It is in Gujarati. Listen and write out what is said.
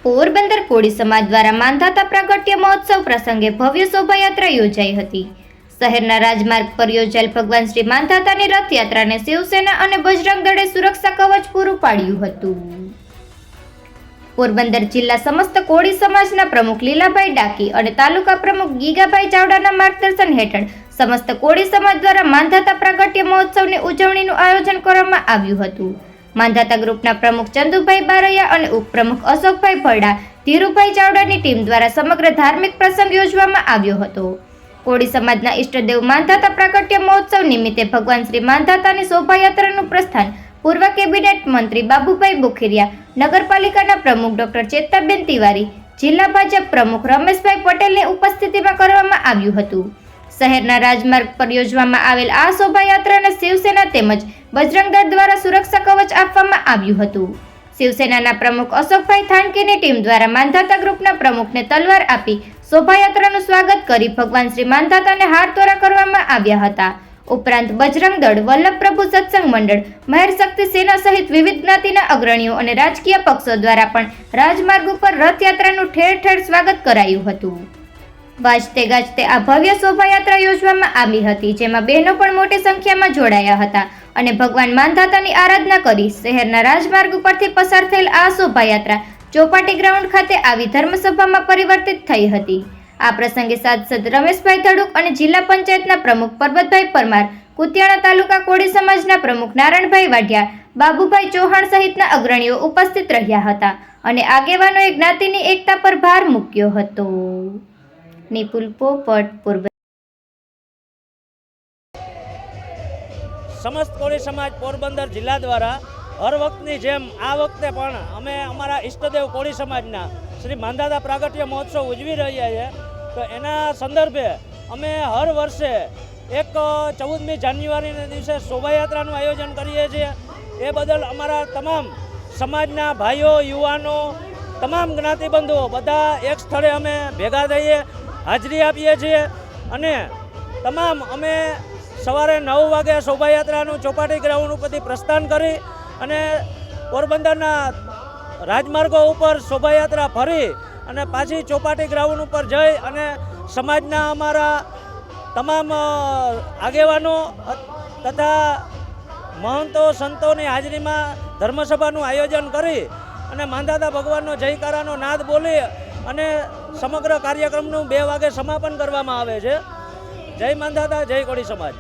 પોરબંદર કોળી સમાજ દ્વારા માંધાતા પ્રાગટ્ય મહોત્સવ પ્રસંગે ભવ્ય શોભાયાત્રા યોજાઈ હતી। શહેરના રાજમાર્ગ પર યોજાયેલ ભગવાન શ્રી માંધાતાની રથયાત્રાને શિવસેના અને બજરંગ દળે સુરક્ષા કવચ પૂરું પાડ્યું હતું। પોરબંદર જિલ્લા સમસ્ત કોળી સમાજના પ્રમુખ લીલાભાઈ ડાકી અને તાલુકા પ્રમુખ ગીગાભાઈ ચાવડાના માર્ગદર્શન હેઠળ સમસ્ત કોળી સમાજ દ્વારા માંધાતા પ્રાગટ્ય મહોત્સવની ઉજવણીનું આયોજન કરવામાં આવ્યું હતું। માંધાતા ગ્રુપના પ્રમુખ ચંદુભાઈ બારૈયા અને ઉપપ્રમુખ અશોકભાઈ ભરડા, ધીરુભાઈ ચાવડાની ટીમ દ્વારા સમગ્ર ધાર્મિક પ્રસંગ યોજવામાં આવ્યો હતો। કોળી સમાજના ઈષ્ટદેવ માંધાતા પ્રાગટ્ય મહોત્સવ નિમિત્તે ભગવાન શ્રી માંધાતાની શોભાયાત્રાનું પ્રસ્થાન પૂર્વ કેબિનેટ મંત્રી બાબુભાઈ બોખીરિયા, નગરપાલિકાના પ્રમુખ ડોક્ટર ચેતાબેન તિવારી, જિલ્લા ભાજપ પ્રમુખ રમેશભાઈ પટેલની ઉપસ્થિતિમાં કરવામાં આવ્યું હતું। શહેરના રાજમાર્ગ પર યોજવામાં આવેલ આ શોભાયાત્રાને શિવસેના તેમજ બજરંગ દળ દ્વારા સુરક્ષા કવચ આપવામાં આવ્યું હતું। શિવસેનાના પ્રમુખ અશોકભાઈ થાનકીની ટીમ દ્વારા માંધાતા ગ્રુપના પ્રમુખને તલવાર આપી શોભાયાત્રાનું સ્વાગત કરી ભગવાન શ્રી માંધાતાને હારતોરા કરવામાં આવ્યા હતા। ઉપરાંત બજરંગ દળ, વલ્લભ પ્રભુ સત્સંગ મંડળ, મહેર શક્તિ સેના સહિત વિવિધ જ્ઞાતિના અગ્રણીઓ અને રાજકીય પક્ષો દ્વારા પણ રાજમાર્ગ ઉપર રથયાત્રાનું ઠેર ઠેર સ્વાગત કરાયું હતું। વાજતે ગાજતે આ ભવ્ય શોભાયાત્રા યોજવામાં આવી હતી, જેમાં બહેનો પણ મોટી સંખ્યામાં જોડાયા હતા અને ભગવાન માંધાતાની આરાધના કરી શહેરના રાજમાર્ગ ઉપરથી પસાર થયેલ આ શોભાયાત્રા ચોપાટી ગ્રાઉન્ડ ખાતે આવી ધર્મસભામાં પરિવર્તિત થઈ હતી। આ પ્રસંગે સાંસદ રમેશભાઈ ધડુક અને જિલ્લા પંચાયતના પ્રમુખ પરબતભાઈ પરમાર, કુતિયાણા તાલુકા કોળી સમાજના પ્રમુખ નારણભાઈ વાઢિયા, બાબુભાઈ ચૌહાણ સહિતના અગ્રણીઓ ઉપસ્થિત રહ્યા હતા અને આગેવાનોએ જ્ઞાતિની એકતા પર ભાર મૂક્યો હતો। નિપુલ પોપટ, પોરબંદર। સમસ્ત કોળી સમાજ પોરબંદર જિલ્લા દ્વારા હર વખતની જેમ આ વખતે પણ અમે અમારા ઈષ્ટદેવ કોળી સમાજના શ્રી માંધાતા પ્રાગટ્ય મહોત્સવ ઉજવી રહ્યા છીએ। તો એના સંદર્ભે અમે હર વર્ષે 14મી જાન્યુઆરીના દિવસે શોભાયાત્રાનું આયોજન કરીએ છીએ। એ બદલ અમારા તમામ સમાજના ભાઈઓ, યુવાનો, તમામ જ્ઞાતિબંધુઓ બધા એક સ્થળે અમે ભેગા થઈએ, હાજરી આપીએ છીએ અને તમામ અમે સવારે 9 વાગે શોભાયાત્રાનું ચોપાટી ગ્રાઉન્ડ ઉપરથી પ્રસ્થાન કરી અને પોરબંદરના રાજમાર્ગો ઉપર શોભાયાત્રા ફરી અને પાછી ચોપાટી ગ્રાઉન્ડ ઉપર જઈ અને સમાજના અમારા તમામ આગેવાનો તથા મહંતો, સંતોની હાજરીમાં ધર્મસભાનું આયોજન કરી અને માંધાતા ભગવાનનો જયકારાનો નાદ બોલી અને સમગ્ર કાર્યક્રમનું 2 વાગે સમાપન કરવામાં આવે છે। જય માંધાતા, જય કોળી સમાજ।